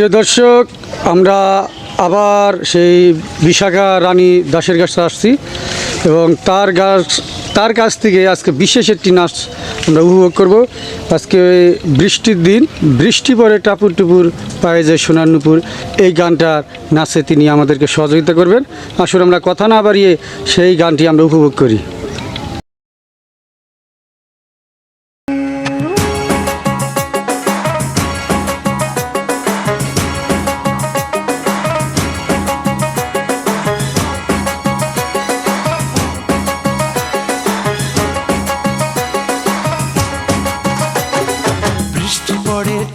প্রিয় দর্শক, আমরা আবার সেই বিশাখা রানী দাসের কাছে আসছি এবং তার কাছ থেকে আজকে বিশেষ একটি নাচ আমরা উপভোগ করব। আজকে বৃষ্টির দিন, বৃষ্টি পড়ে টাপুর টুপুর পায়ে যায় সোনার নুপুর, এই গানটার নাচে তিনি আমাদেরকে সহযোগিতা করবেন। আসলে আমরা কথা না বাড়িয়ে সেই গানটি আমরা উপভোগ করি।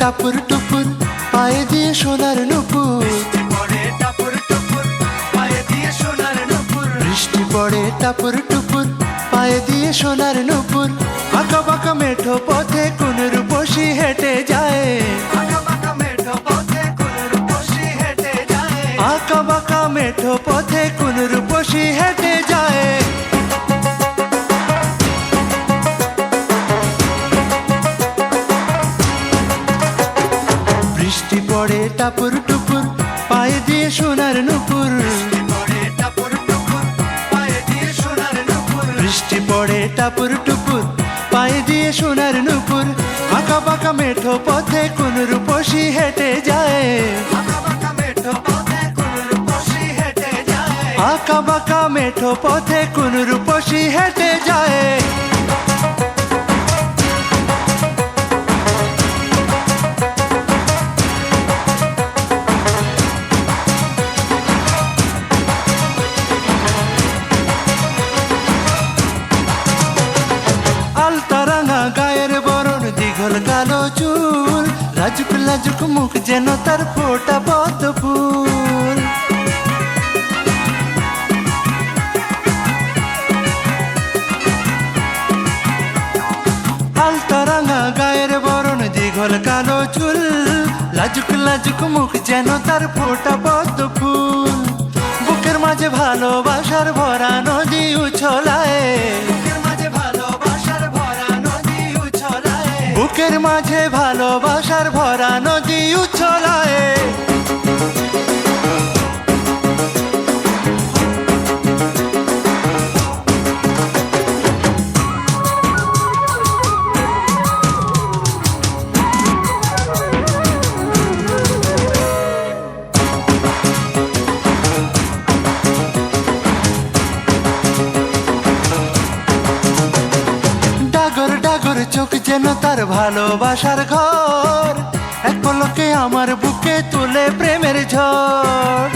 টাপুর টুপুর পায়ে দিয়ে সোনার নুপুর, বৃষ্টি পড়ে টাপুর টুপুর পায়ে দিয়ে সোনার নুপুর। আঁকা বাঁকা মেঠো পথে কোন রূপসী হেঁটে যায়, আঁকা বাঁকা মেঠো পথে কোন রূপসী হেঁটে যায়। বৃষ্টি পড়ে টাপুর টুপুর পায়ে দিয়ে সোনার নুপুর, বৃষ্টি পড়ে টাপুর টুপুর পায়ে দিয়ে সোনার নুপুর। আঁকা বাঁকা মেঠো পথে কোন রূপসী হেঁটে যায়, আঁকা বাঁকা মেঠো পথে কোন রূপসী হেঁটে যায়। কালো চুল, লাজুক লাজুক মুখ যেন তার ফোটা পদ্ম ফুল। আলতা রাঙা গায়ের বরণ, দীঘল কালো চুল, লাজুক লাজুক মুখ যেন তার ফোটা পদ্ম ফুল। বুকের মাঝে ভালোবাসার ভরা নদী উছলায়, বুকের মাঝে ভালোবাসার ভরা নদী উছলায়। চোখ যেন তার ভালোবাসার ঘর, এক পলকে আমার বুকে তুলে প্রেমের ঝড়।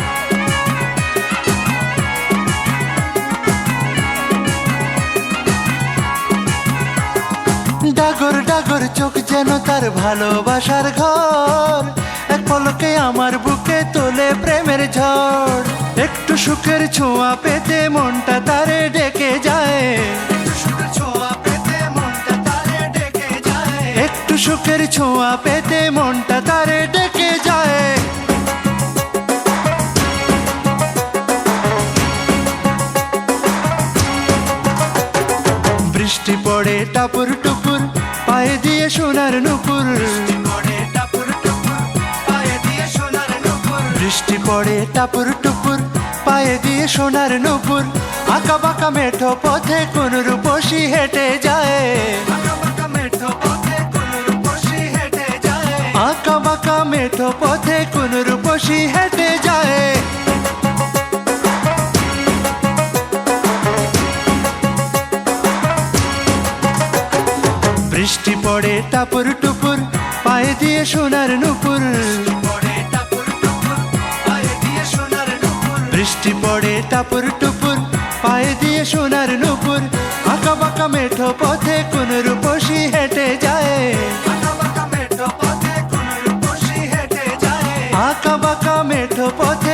ডাগর ডাগর চোখ যেন তার ভালোবাসার ঘর, এক পলকে আমার বুকে তোলে প্রেমের ঝড়। একটু সুখের ছোঁয়া পেতে মনটা তারে ডেকে যায়, একটু সুখের ছোঁয়া পেতে মনটা তারে ডেকে যায়। বৃষ্টি পড়ে টাপুর টুপুর পায়ে দিয়ে সোনার নুপুর, বৃষ্টি পড়ে টাপুর টুপুর পায়ে দিয়ে সোনার নুপুর। আঁকা বাঁকা মেঠো পথে কোন রূপসী হেঁটে যায়, আঁকা বাঁকা মেঠো পথে কোন রূপসী হেঁটে যায়। বৃষ্টি পড়ে টাপুর টুপুর পায়ে দিয়ে সোনার নুপুর, বৃষ্টি পড়ে টাপুর টুপুর পায়ে দিয়ে সোনার নুপুর। আঁকা বাঁকা মেঠো পথে কোন রূপসী হেঁটে যায়, আঁকা বাঁকা মেঠো পথে